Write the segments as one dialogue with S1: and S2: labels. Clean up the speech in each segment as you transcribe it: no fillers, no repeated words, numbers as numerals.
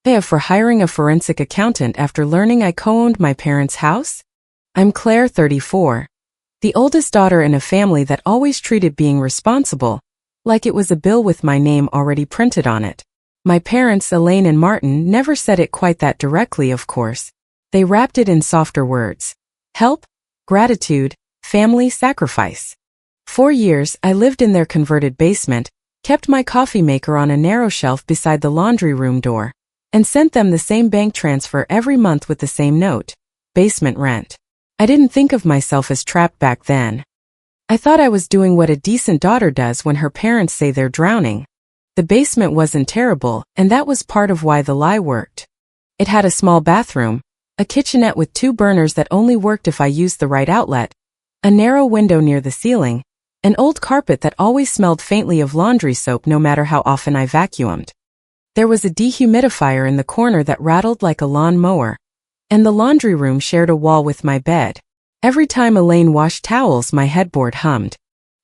S1: AITA for hiring a forensic accountant after learning I co-owned my parents' house? I'm Claire, 34. The oldest daughter in a family that always treated being responsible like it was a bill with my name already printed on it. My parents, Elaine and Martin, never said it quite that directly, of course. They wrapped it in softer words. Help, gratitude, family, sacrifice. 4 years, I lived in their converted basement, kept my coffee maker on a narrow shelf beside the laundry room door, and sent them the same bank transfer every month with the same note. Basement rent. I didn't think of myself as trapped back then. I thought I was doing what a decent daughter does when her parents say they're drowning. The basement wasn't terrible, and that was part of why the lie worked. It had a small bathroom, a kitchenette with 2 burners that only worked if I used the right outlet, a narrow window near the ceiling, an old carpet that always smelled faintly of laundry soap no matter how often I vacuumed. There was a dehumidifier in the corner that rattled like a lawn mower, and the laundry room shared a wall with my bed. Every time Elaine washed towels, my headboard hummed.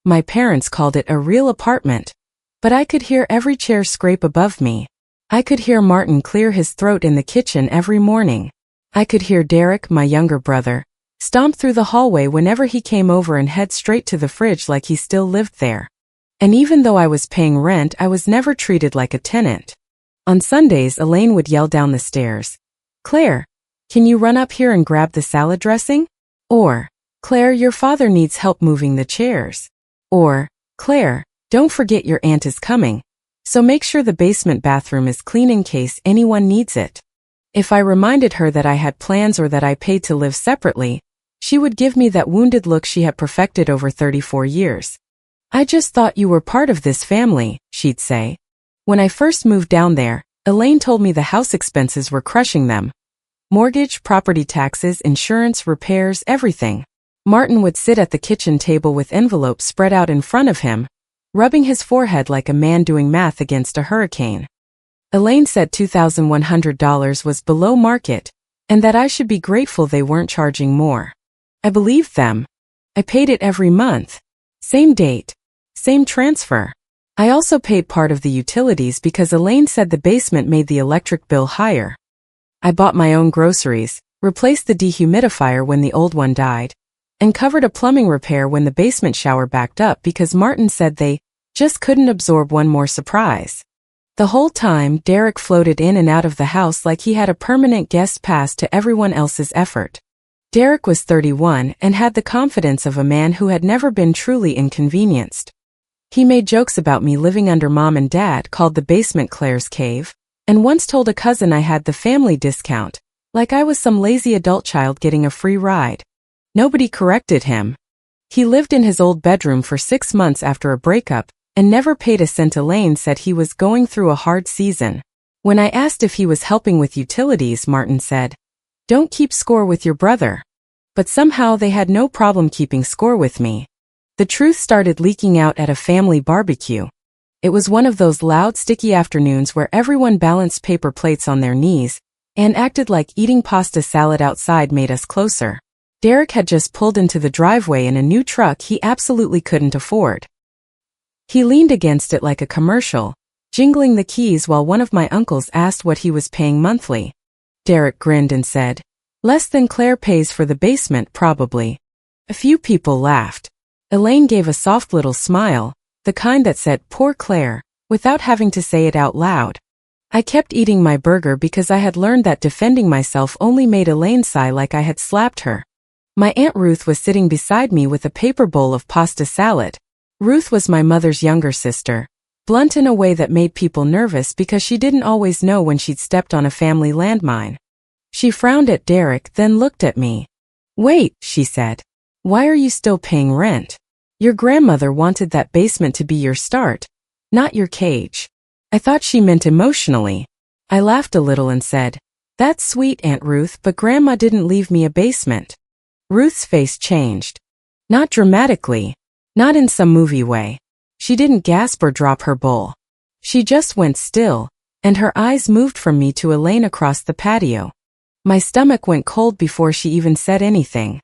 S1: My parents called it a real apartment, but I could hear every chair scrape above me. I could hear Martin clear his throat in the kitchen every morning. I could hear Derek, my younger brother, stomp through the hallway whenever he came over and head straight to the fridge like he still lived there. And even though I was paying rent, I was never treated like a tenant. On Sundays, Elaine would yell down the stairs, "Claire, can you run up here and grab the salad dressing?" Or, "Claire, your father needs help moving the chairs." Or, "Claire, don't forget your aunt is coming, so make sure the basement bathroom is clean in case anyone needs it." If I reminded her that I had plans or that I paid to live separately, she would give me that wounded look she had perfected over 34 years. "I just thought you were part of this family," she'd say. When I first moved down there, Elaine told me the house expenses were crushing them. Mortgage, property taxes, insurance, repairs, everything. Martin would sit at the kitchen table with envelopes spread out in front of him, rubbing his forehead like a man doing math against a hurricane. Elaine said $2,100 was below market, and that I should be grateful they weren't charging more. I believed them. I paid it every month. Same date. Same transfer. I also paid part of the utilities because Elaine said the basement made the electric bill higher. I bought my own groceries, replaced the dehumidifier when the old one died, and covered a plumbing repair when the basement shower backed up because Martin said they just couldn't absorb one more surprise. The whole time, Derek floated in and out of the house like he had a permanent guest pass to everyone else's effort. Derek was 31 and had the confidence of a man who had never been truly inconvenienced. He made jokes about me living under Mom and Dad, called the basement Claire's cave, and once told a cousin I had the family discount, like I was some lazy adult child getting a free ride. Nobody corrected him. He lived in his old bedroom for 6 months after a breakup, and never paid a cent. Elaine said he was going through a hard season. When I asked if he was helping with utilities, Martin said, "Don't keep score with your brother." But somehow they had no problem keeping score with me. The truth started leaking out at a family barbecue. It was one of those loud, sticky afternoons where everyone balanced paper plates on their knees and acted like eating pasta salad outside made us closer. Derek had just pulled into the driveway in a new truck he absolutely couldn't afford. He leaned against it like a commercial, jingling the keys while one of my uncles asked what he was paying monthly. Derek grinned and said, "Less than Claire pays for the basement, probably." A few people laughed. Elaine gave a soft little smile, the kind that said, "Poor Claire," without having to say it out loud. I kept eating my burger because I had learned that defending myself only made Elaine sigh like I had slapped her. My Aunt Ruth was sitting beside me with a paper bowl of pasta salad. Ruth was my mother's younger sister, blunt in a way that made people nervous because she didn't always know when she'd stepped on a family landmine. She frowned at Derek, then looked at me. "Wait," she said. "Why are you still paying rent? Your grandmother wanted that basement to be your start, not your cage." I thought she meant emotionally. I laughed a little and said, "That's sweet, Aunt Ruth, but Grandma didn't leave me a basement." Ruth's face changed. Not dramatically. Not in some movie way. She didn't gasp or drop her bowl. She just went still, and her eyes moved from me to Elaine across the patio. My stomach went cold before she even said anything.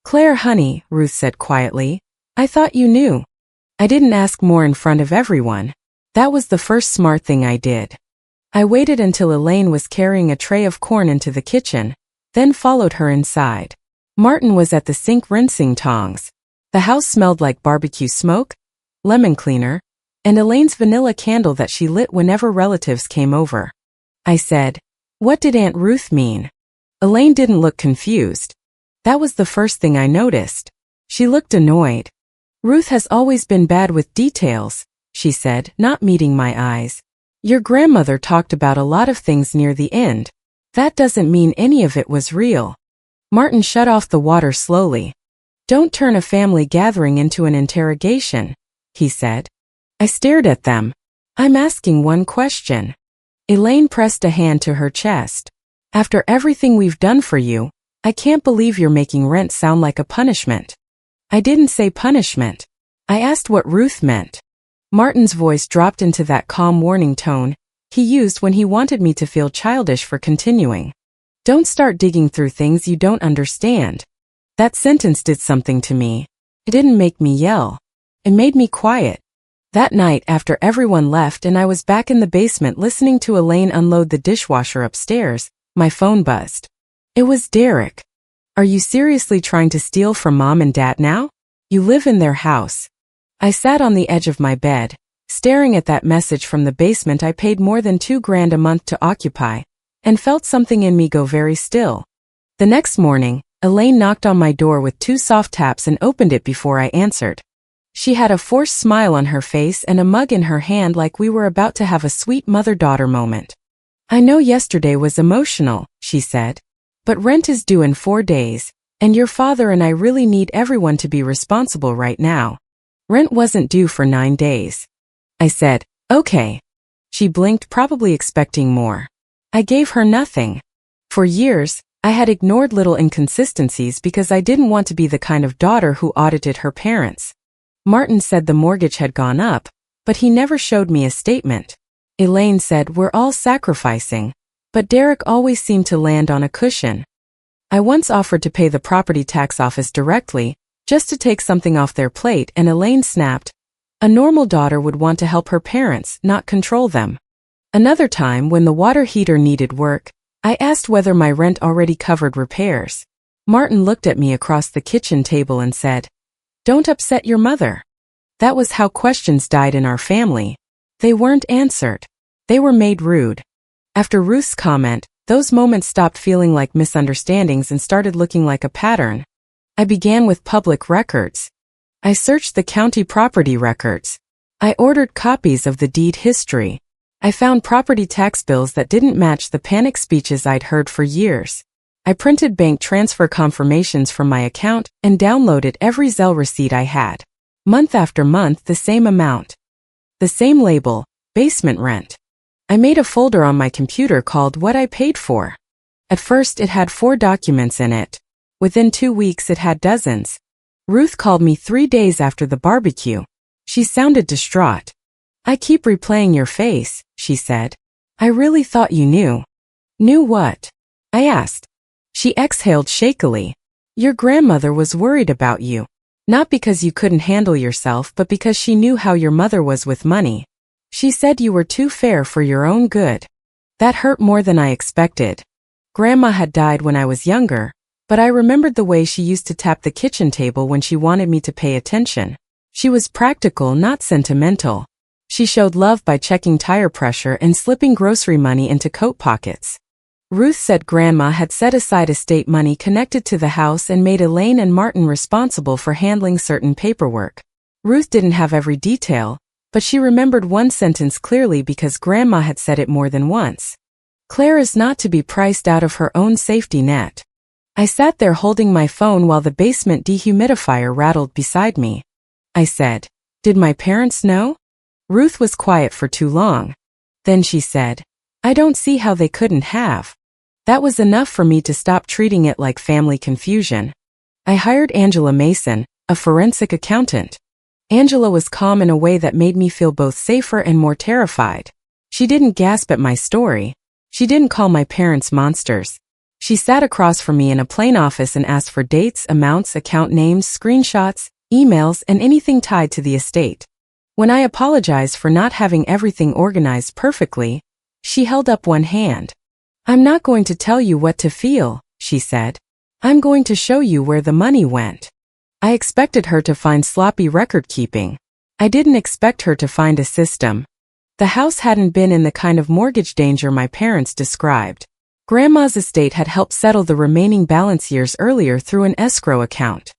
S1: "Claire, honey," Ruth said quietly, "I thought you knew." I didn't ask more in front of everyone. That was the first smart thing I did. I waited until Elaine was carrying a tray of corn into the kitchen, then followed her inside. Martin was at the sink rinsing tongs. The house smelled like barbecue smoke, lemon cleaner, and Elaine's vanilla candle that she lit whenever relatives came over. I said, "What did Aunt Ruth mean?" Elaine didn't look confused. That was the first thing I noticed. She looked annoyed. "Ruth has always been bad with details," she said, not meeting my eyes. "Your grandmother talked about a lot of things near the end. That doesn't mean any of it was real." Martin shut off the water slowly. "Don't turn a family gathering into an interrogation," he said. I stared at them. "I'm asking one question." Elaine pressed a hand to her chest. "After everything we've done for you, I can't believe you're making rent sound like a punishment." I didn't say punishment. I asked what Ruth meant. Martin's voice dropped into that calm warning tone he used when he wanted me to feel childish for continuing. "Don't start digging through things you don't understand." That sentence did something to me. It didn't make me yell. It made me quiet. That night, after everyone left and I was back in the basement listening to Elaine unload the dishwasher upstairs, my phone buzzed. It was Derek. "Are you seriously trying to steal from Mom and Dad now? You live in their house." I sat on the edge of my bed, staring at that message from the basement I paid more than $2,000 a month to occupy, and felt something in me go very still. The next morning, Elaine knocked on my door with 2 soft taps and opened it before I answered. She had a forced smile on her face and a mug in her hand like we were about to have a sweet mother-daughter moment. "I know yesterday was emotional," she said, "but rent is due in 4 days, and your father and I really need everyone to be responsible right now." Rent wasn't due for 9 days. I said, "Okay." She blinked, probably expecting more. I gave her nothing. For years, I had ignored little inconsistencies because I didn't want to be the kind of daughter who audited her parents. Martin said the mortgage had gone up, but he never showed me a statement. Elaine said we're all sacrificing, but Derek always seemed to land on a cushion. I once offered to pay the property tax office directly, just to take something off their plate, and Elaine snapped, "A normal daughter would want to help her parents, not control them." Another time, when the water heater needed work, I asked whether my rent already covered repairs. Martin looked at me across the kitchen table and said, "Don't upset your mother." That was how questions died in our family. They weren't answered. They were made rude. After Ruth's comment, those moments stopped feeling like misunderstandings and started looking like a pattern. I began with public records. I searched the county property records. I ordered copies of the deed history. I found property tax bills that didn't match the panic speeches I'd heard for years. I printed bank transfer confirmations from my account and downloaded every Zelle receipt I had. Month after month, the same amount. The same label, basement rent. I made a folder on my computer called What I Paid For. At first, it had 4 documents in it. Within 2 weeks, it had dozens. Ruth called me 3 days after the barbecue. She sounded distraught. "I keep replaying your face," she said. "I really thought you knew." "Knew what?" I asked. She exhaled shakily. "Your grandmother was worried about you. Not because you couldn't handle yourself, but because she knew how your mother was with money. She said you were too fair for your own good." That hurt more than I expected. Grandma had died when I was younger, but I remembered the way she used to tap the kitchen table when she wanted me to pay attention. She was practical, not sentimental. She showed love by checking tire pressure and slipping grocery money into coat pockets. Ruth said Grandma had set aside estate money connected to the house and made Elaine and Martin responsible for handling certain paperwork. Ruth didn't have every detail, but she remembered one sentence clearly because Grandma had said it more than once. "Claire is not to be priced out of her own safety net." I sat there holding my phone while the basement dehumidifier rattled beside me. I said, "Did my parents know?" Ruth was quiet for too long. Then she said, "I don't see how they couldn't have." That was enough for me to stop treating it like family confusion. I hired Angela Mason, a forensic accountant. Angela was calm in a way that made me feel both safer and more terrified. She didn't gasp at my story. She didn't call my parents monsters. She sat across from me in a plain office and asked for dates, amounts, account names, screenshots, emails, and anything tied to the estate. When I apologized for not having everything organized perfectly, She held up one hand. "I'm not going to tell you what to feel," she said. "I'm going to show you where the money went." I expected her to find sloppy record-keeping. I didn't expect her to find a system. The house hadn't been in the kind of mortgage danger my parents described. Grandma's estate had helped settle the remaining balance years earlier through an escrow account.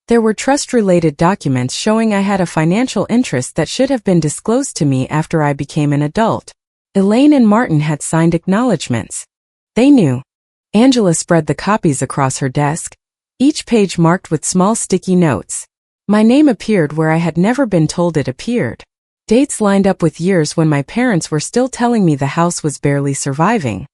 S1: There were trust-related documents showing I had a financial interest that should have been disclosed to me after I became an adult. Elaine and Martin had signed acknowledgments. They knew. Angela spread the copies across her desk, each page marked with small sticky notes. My name appeared where I had never been told it appeared. Dates lined up with years when my parents were still telling me the house was barely surviving.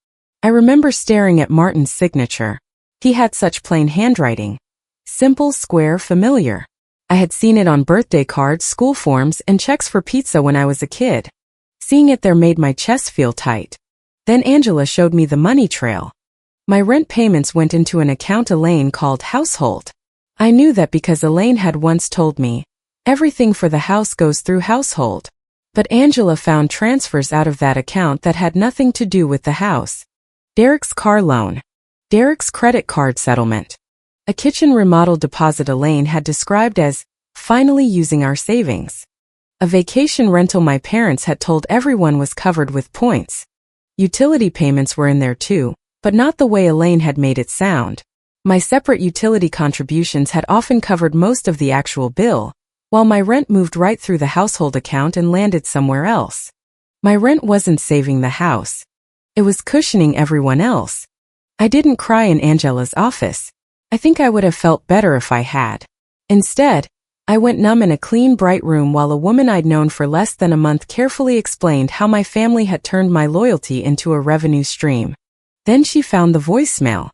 S1: I remember staring at Martin's signature. He had such plain handwriting. Simple, square, familiar. I had seen it on birthday cards, school forms, and checks for pizza when I was a kid. Seeing it there made my chest feel tight. Then Angela showed me the money trail. My rent payments went into an account Elaine called Household. I knew that because Elaine had once told me, everything for the house goes through Household. But Angela found transfers out of that account that had nothing to do with the house. Derek's car loan. Derek's credit card settlement. A kitchen remodel deposit Elaine had described as finally using our savings. A vacation rental my parents had told everyone was covered with points. Utility payments were in there too, but not the way Elaine had made it sound. My separate utility contributions had often covered most of the actual bill, while my rent moved right through the household account and landed somewhere else. My rent wasn't saving the house. It was cushioning everyone else. I didn't cry in Angela's office. I think I would have felt better if I had. Instead, I went numb in a clean, bright room while a woman I'd known for less than a month carefully explained how my family had turned my loyalty into a revenue stream. Then she found the voicemail.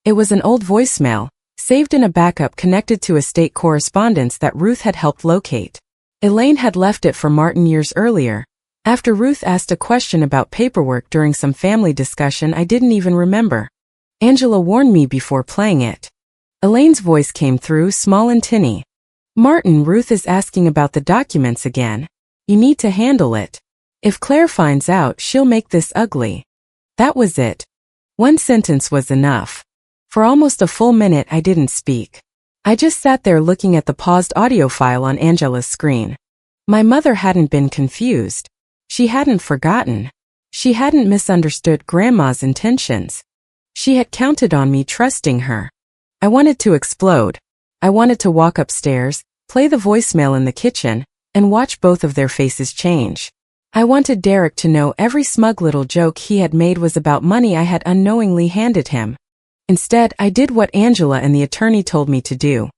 S1: It was an old voicemail, saved in a backup connected to estate correspondence that Ruth had helped locate. Elaine had left it for Martin years earlier, after Ruth asked a question about paperwork during some family discussion I didn't even remember. Angela warned me before playing it. Elaine's voice came through, small and tinny. "Martin, Ruth is asking about the documents again. You need to handle it. If Claire finds out, she'll make this ugly." That was it. One sentence was enough. For almost a full minute I didn't speak. I just sat there looking at the paused audio file on Angela's screen. My mother hadn't been confused. She hadn't forgotten. She hadn't misunderstood Grandma's intentions. She had counted on me trusting her. I wanted to explode. I wanted to walk upstairs, play the voicemail in the kitchen, and watch both of their faces change. I wanted Derek to know every smug little joke he had made was about money I had unknowingly handed him. Instead, I did what Angela and the attorney told me to do.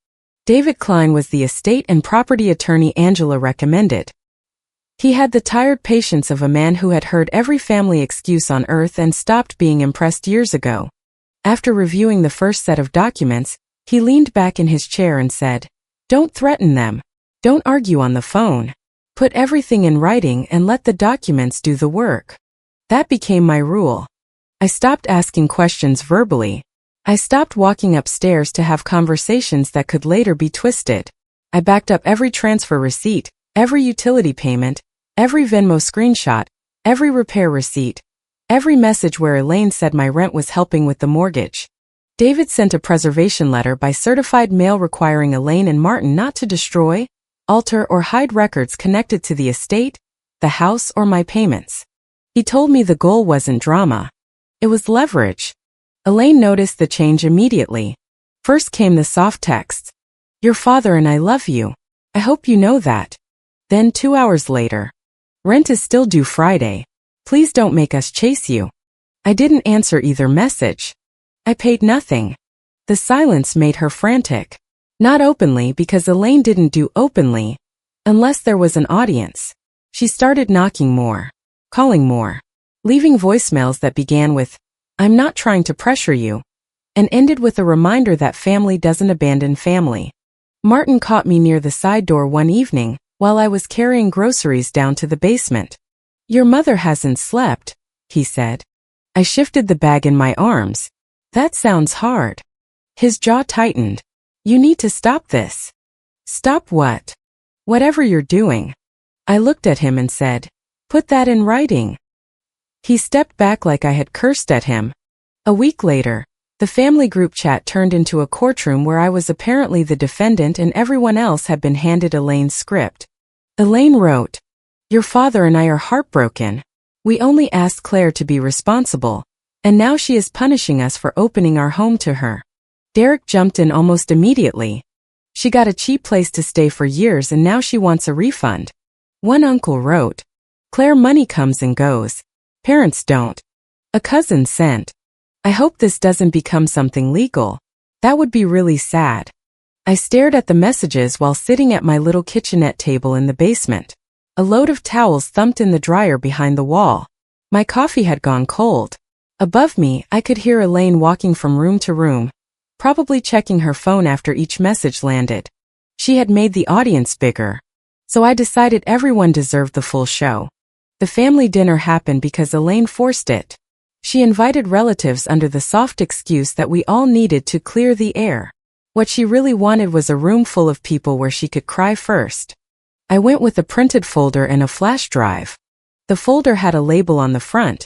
S1: David Klein was the estate and property attorney Angela recommended. He had the tired patience of a man who had heard every family excuse on earth and stopped being impressed years ago. After reviewing the first set of documents, he leaned back in his chair and said, "Don't threaten them. Don't argue on the phone. Put everything in writing and let the documents do the work." That became my rule. I stopped asking questions verbally. I stopped walking upstairs to have conversations that could later be twisted. I backed up every transfer receipt, every utility payment, every Venmo screenshot, every repair receipt, every message where Elaine said my rent was helping with the mortgage. David sent a preservation letter by certified mail requiring Elaine and Martin not to destroy, alter, or hide records connected to the estate, the house, or my payments. He told me the goal wasn't drama. It was leverage. Elaine noticed the change immediately. First came the soft texts. "Your father and I love you. I hope you know that." Then 2 hours later. "Rent is still due Friday. Please don't make us chase you." I didn't answer either message. I paid nothing. The silence made her frantic. Not openly because Elaine didn't do openly, unless there was an audience. She started knocking more, calling more, leaving voicemails that began with, "I'm not trying to pressure you," and ended with a reminder that family doesn't abandon family. Martin caught me near the side door one evening while I was carrying groceries down to the basement. "Your mother hasn't slept," he said. I shifted the bag in my arms. "That sounds hard." His jaw tightened. "You need to stop this." "Stop what?" "Whatever you're doing." I looked at him and said, "Put that in writing." He stepped back like I had cursed at him. A week later, the family group chat turned into a courtroom where I was apparently the defendant and everyone else had been handed Elaine's script. Elaine wrote, "Your father and I are heartbroken. We only asked Claire to be responsible, and now she is punishing us for opening our home to her." Derek jumped in almost immediately. "She got a cheap place to stay for years and now she wants a refund." One uncle wrote, "Claire, money comes and goes. Parents don't." A cousin sent, "I hope this doesn't become something legal. That would be really sad." I stared at the messages while sitting at my little kitchenette table in the basement. A load of towels thumped in the dryer behind the wall. My coffee had gone cold. Above me, I could hear Elaine walking from room to room, probably checking her phone after each message landed. She had made the audience bigger. So I decided everyone deserved the full show. The family dinner happened because Elaine forced it. She invited relatives under the soft excuse that we all needed to clear the air. What she really wanted was a room full of people where she could cry first. I went with a printed folder and a flash drive. The folder had a label on the front.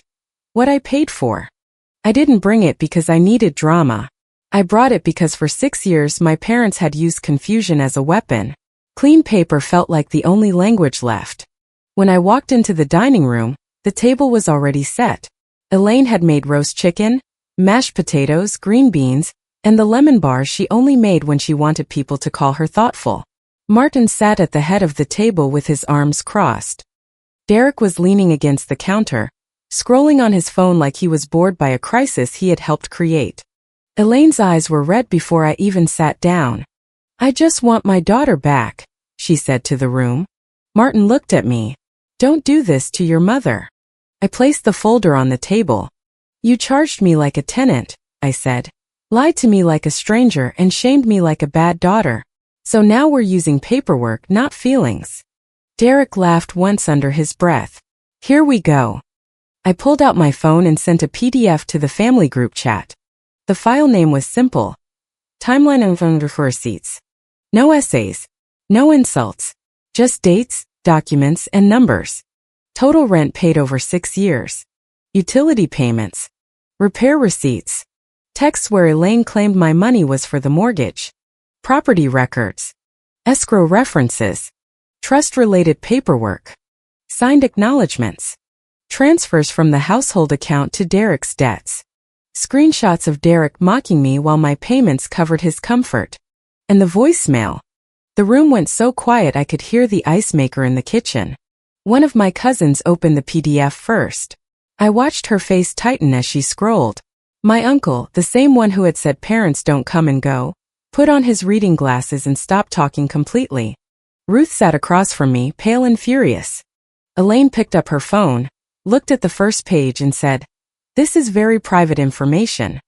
S1: What I paid for. I didn't bring it because I needed drama. I brought it because for 6 years my parents had used confusion as a weapon. Clean paper felt like the only language left. When I walked into the dining room, the table was already set. Elaine had made roast chicken, mashed potatoes, green beans, and the lemon bars she only made when she wanted people to call her thoughtful. Martin sat at the head of the table with his arms crossed. Derek was leaning against the counter, scrolling on his phone like he was bored by a crisis he had helped create. Elaine's eyes were red before I even sat down. "I just want my daughter back," she said to the room. Martin looked at me. "Don't do this to your mother." I placed the folder on the table. "You charged me like a tenant," I said. "Lied to me like a stranger and shamed me like a bad daughter. So now we're using paperwork, not feelings." Derek laughed once under his breath. "Here we go." I pulled out my phone and sent a PDF to the family group chat. The file name was simple. Timeline of receipts. No essays. No insults. Just dates, documents, and numbers. Total rent paid over 6 years. Utility payments. Repair receipts. Texts where Elaine claimed my money was for the mortgage. Property records. Escrow references. Trust-related paperwork. Signed acknowledgments. Transfers from the household account to Derek's debts. Screenshots of Derek mocking me while my payments covered his comfort. And the voicemail. The room went so quiet I could hear the ice maker in the kitchen. One of my cousins opened the PDF first. I watched her face tighten as she scrolled. My uncle, the same one who had said parents don't come and go, put on his reading glasses and stopped talking completely. Ruth sat across from me, pale and furious. Elaine picked up her phone, looked at the first page and said, "This is very private information."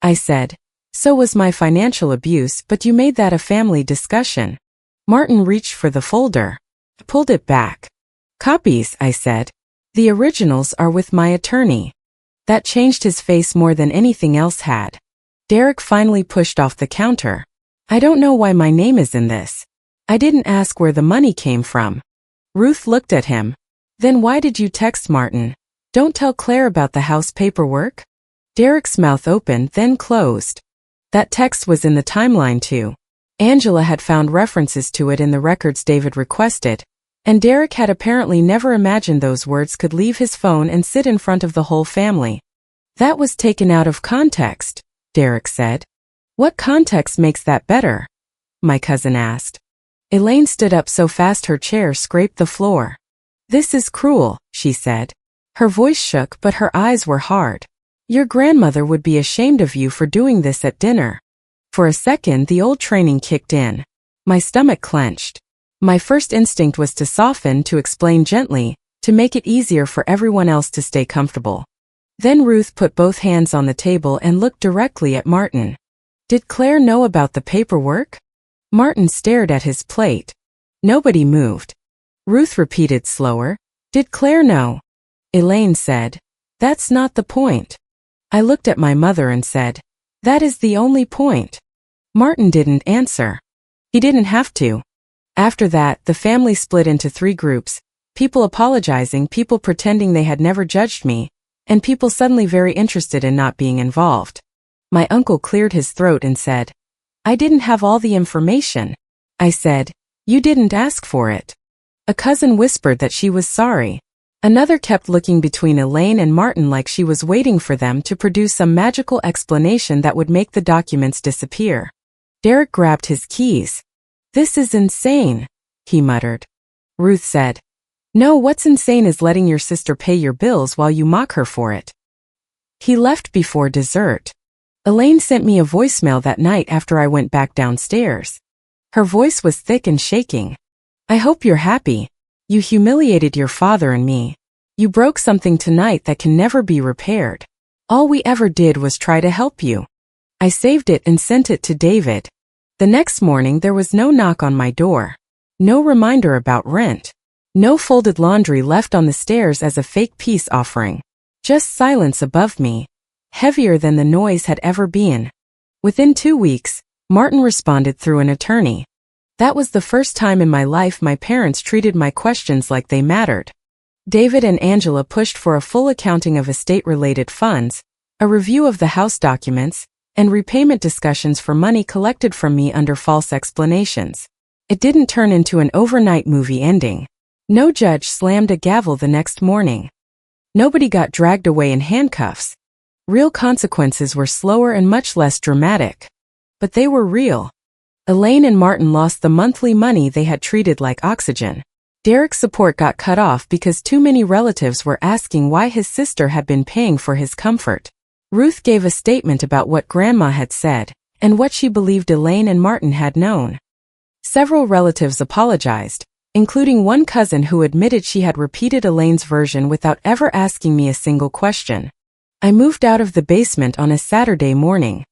S1: I said, "So was my financial abuse, but you made that a family discussion." Martin reached for the folder. I pulled it back. "Copies," I said. "The originals are with my attorney." That changed his face more than anything else had. Derek finally pushed off the counter. "I don't know why my name is in this. I didn't ask where the money came from." Ruth looked at him. "Then why did you text Martin? Don't tell Claire about the house paperwork?" Derek's mouth opened, then closed. That text was in the timeline too. Angela had found references to it in the records David requested, and Derek had apparently never imagined those words could leave his phone and sit in front of the whole family. "That was taken out of context," Derek said. "What context makes that better?" my cousin asked. Elaine stood up so fast her chair scraped the floor. "This is cruel," she said. Her voice shook, but her eyes were hard. "Your grandmother would be ashamed of you for doing this at dinner." For a second, the old training kicked in. My stomach clenched. My first instinct was to soften, to explain gently, to make it easier for everyone else to stay comfortable. Then Ruth put both hands on the table and looked directly at Martin. "Did Claire know about the paperwork?" Martin stared at his plate. Nobody moved. Ruth repeated slower, "Did Claire know?" Elaine said, "That's not the point." I looked at my mother and said, "That is the only point." Martin didn't answer. He didn't have to. After that, the family split into 3 groups, people apologizing, people pretending they had never judged me, and people suddenly very interested in not being involved. My uncle cleared his throat and said, "I didn't have all the information." I said, "You didn't ask for it." A cousin whispered that she was sorry. Another kept looking between Elaine and Martin like she was waiting for them to produce some magical explanation that would make the documents disappear. Derek grabbed his keys. "This is insane," he muttered. Ruth said, "No, what's insane is letting your sister pay your bills while you mock her for it." He left before dessert. Elaine sent me a voicemail that night after I went back downstairs. Her voice was thick and shaking. "I hope you're happy. You humiliated your father and me. You broke something tonight that can never be repaired. All we ever did was try to help you." I saved it and sent it to David. The next morning there was no knock on my door. No reminder about rent. No folded laundry left on the stairs as a fake peace offering. Just silence above me, heavier than the noise had ever been. Within 2 weeks, Martin responded through an attorney. That was the first time in my life my parents treated my questions like they mattered. David and Angela pushed for a full accounting of estate-related funds, a review of the house documents, and repayment discussions for money collected from me under false explanations. It didn't turn into an overnight movie ending. No judge slammed a gavel the next morning. Nobody got dragged away in handcuffs. Real consequences were slower and much less dramatic. But they were real. Elaine and Martin lost the monthly money they had treated like oxygen. Derek's support got cut off because too many relatives were asking why his sister had been paying for his comfort. Ruth gave a statement about what Grandma had said, and what she believed Elaine and Martin had known. Several relatives apologized, including one cousin who admitted she had repeated Elaine's version without ever asking me a single question. I moved out of the basement on a Saturday morning.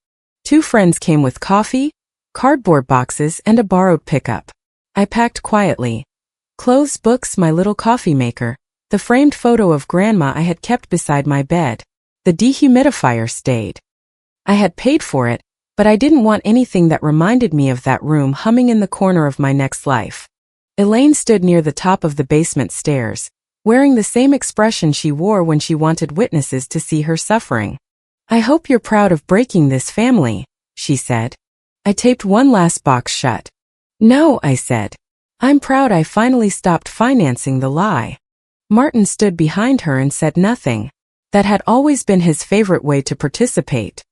S1: 2 friends came with coffee, cardboard boxes, and a borrowed pickup. I packed quietly. Clothes, books, my little coffee maker, the framed photo of Grandma I had kept beside my bed. The dehumidifier stayed. I had paid for it, but I didn't want anything that reminded me of that room humming in the corner of my next life. Elaine stood near the top of the basement stairs, wearing the same expression she wore when she wanted witnesses to see her suffering. "I hope you're proud of breaking this family," she said. I taped one last box shut. "No," I said. "I'm proud I finally stopped financing the lie." Martin stood behind her and said nothing. That had always been his favorite way to participate.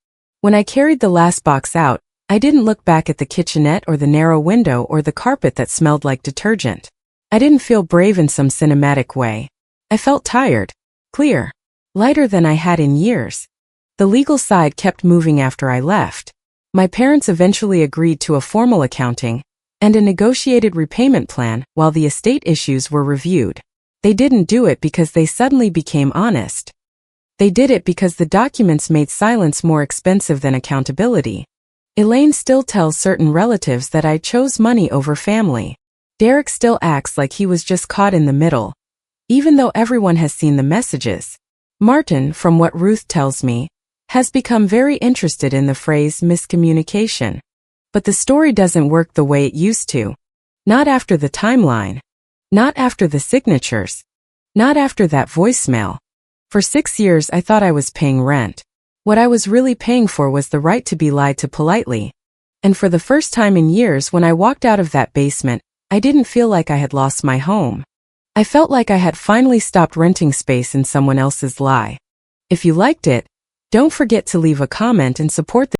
S1: When I carried the last box out, I didn't look back at the kitchenette or the narrow window or the carpet that smelled like detergent. I didn't feel brave in some cinematic way. I felt tired, clear, lighter than I had in years. The legal side kept moving after I left. My parents eventually agreed to a formal accounting and a negotiated repayment plan while the estate issues were reviewed. They didn't do it because they suddenly became honest. They did it because the documents made silence more expensive than accountability. Elaine still tells certain relatives that I chose money over family. Derek still acts like he was just caught in the middle, even though everyone has seen the messages. Martin, from what Ruth tells me, has become very interested in the phrase miscommunication. But the story doesn't work the way it used to. Not after the timeline. Not after the signatures. Not after that voicemail. For 6 years I thought I was paying rent. What I was really paying for was the right to be lied to politely. And for the first time in years when I walked out of that basement, I didn't feel like I had lost my home. I felt like I had finally stopped renting space in someone else's lie. If you liked it, don't forget to leave a comment and support the